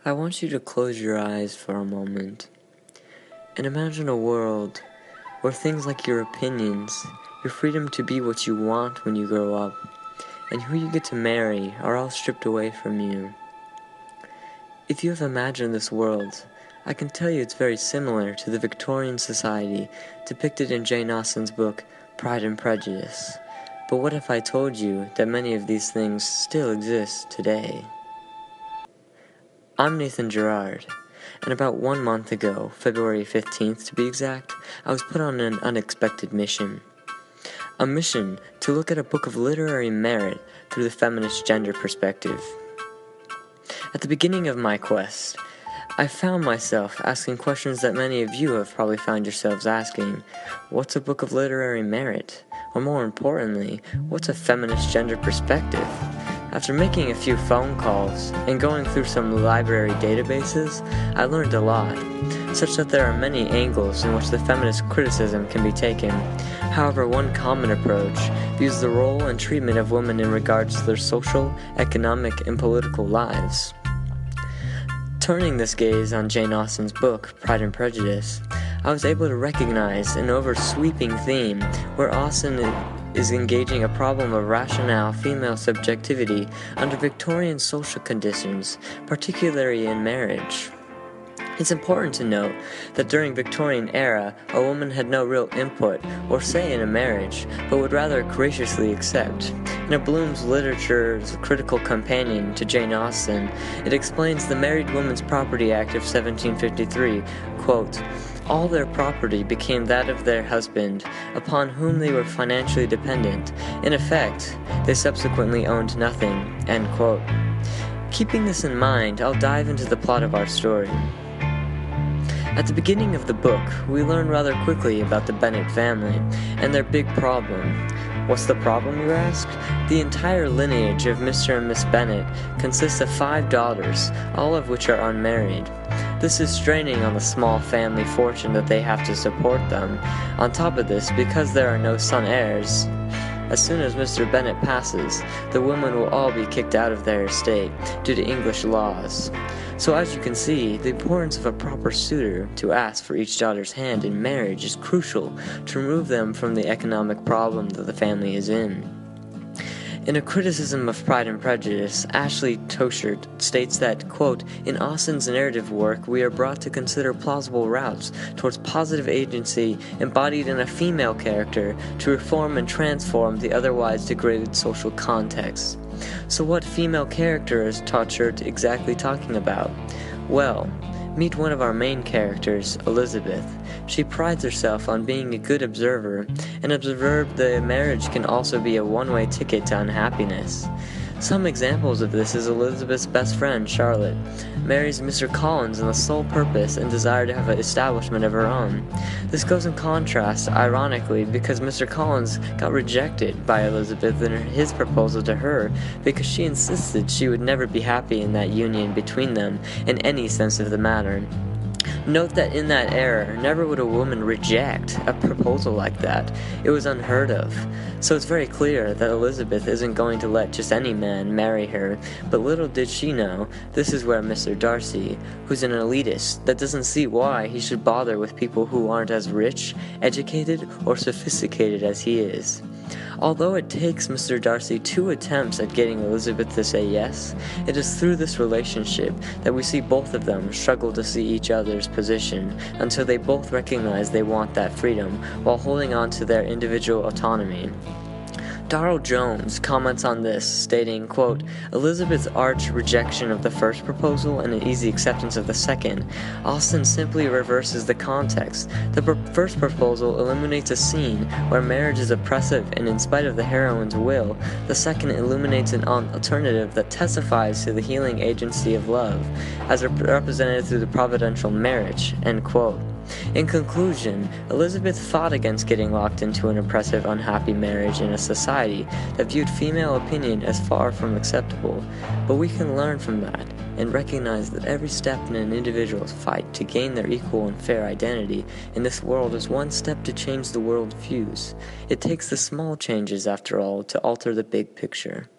I want you to close your eyes for a moment and imagine a world where things like your opinions, your freedom to be what you want when you grow up, and who you get to marry are all stripped away from you. If you have imagined this world, I can tell you it's very similar to the Victorian society depicted in Jane Austen's book Pride and Prejudice. But what if I told you that many of these things still exist today? I'm Nathan Gerard, and about 1 month ago, February 15th to be exact, I was put on an unexpected mission. A mission to look at a book of literary merit through the feminist gender perspective. At the beginning of my quest, I found myself asking questions that many of you have probably found yourselves asking. What's a book of literary merit? Or more importantly, what's a feminist gender perspective? After making a few phone calls and going through some library databases, I learned a lot, such that there are many angles in which the feminist criticism can be taken. However, one common approach views the role and treatment of women in regards to their social, economic, and political lives. Turning this gaze on Jane Austen's book, Pride and Prejudice, I was able to recognize an over-sweeping theme where Austen is engaging a problem of rationale female subjectivity under Victorian social conditions, particularly in marriage. It's important to note that during Victorian era, a woman had no real input or say in a marriage, but would rather graciously accept. In a Bloom's Literature's critical companion to Jane Austen, it explains the Married Women's Property Act of 1753, quote, "All their property became that of their husband, upon whom they were financially dependent. In effect, they subsequently owned nothing," end quote. Keeping this in mind, I'll dive into the plot of our story. At the beginning of the book, we learn rather quickly about the Bennet family and their big problem. What's the problem, you ask? The entire lineage of Mr. and Miss Bennet consists of 5 daughters, all of which are unmarried. This is straining on the small family fortune that they have to support them. On top of this, because there are no son heirs, as soon as Mr. Bennet passes, the women will all be kicked out of their estate due to English laws. So as you can see, the importance of a proper suitor to ask for each daughter's hand in marriage is crucial to remove them from the economic problem that the family is in. In a criticism of Pride and Prejudice, Ashley Toshert states that, quote, "In Austen's narrative work, we are brought to consider plausible routes towards positive agency embodied in a female character to reform and transform the otherwise degraded social context." So what female character is Toshert exactly talking about? Well, meet one of our main characters, Elizabeth. She prides herself on being a good observer, and observed that marriage can also be a one-way ticket to unhappiness. Some examples of this is Elizabeth's best friend, Charlotte, marries Mr. Collins in the sole purpose and desire to have an establishment of her own. This goes in contrast, ironically, because Mr. Collins got rejected by Elizabeth in his proposal to her because she insisted she would never be happy in that union between them in any sense of the matter. Note that in that era, never would a woman reject a proposal like that. It was unheard of. So it's very clear that Elizabeth isn't going to let just any man marry her, but little did she know, this is where Mr. Darcy, who's an elitist that doesn't see why he should bother with people who aren't as rich, educated, or sophisticated as he is. Although it takes Mr. Darcy 2 attempts at getting Elizabeth to say yes, it is through this relationship that we see both of them struggle to see each other's position until they both recognize they want that freedom while holding on to their individual autonomy. Darrell Jones comments on this, stating, quote, "Elizabeth's arch rejection of the first proposal and an easy acceptance of the second. Austen simply reverses the context. The first proposal illuminates a scene where marriage is oppressive and in spite of the heroine's will. The second illuminates an alternative that testifies to the healing agency of love, as represented through the providential marriage," end quote. In conclusion, Elizabeth fought against getting locked into an oppressive, unhappy marriage in a society that viewed female opinion as far from acceptable. But we can learn from that and recognize that every step in an individual's fight to gain their equal and fair identity in this world is one step to change the world views. It takes the small changes, after all, to alter the big picture.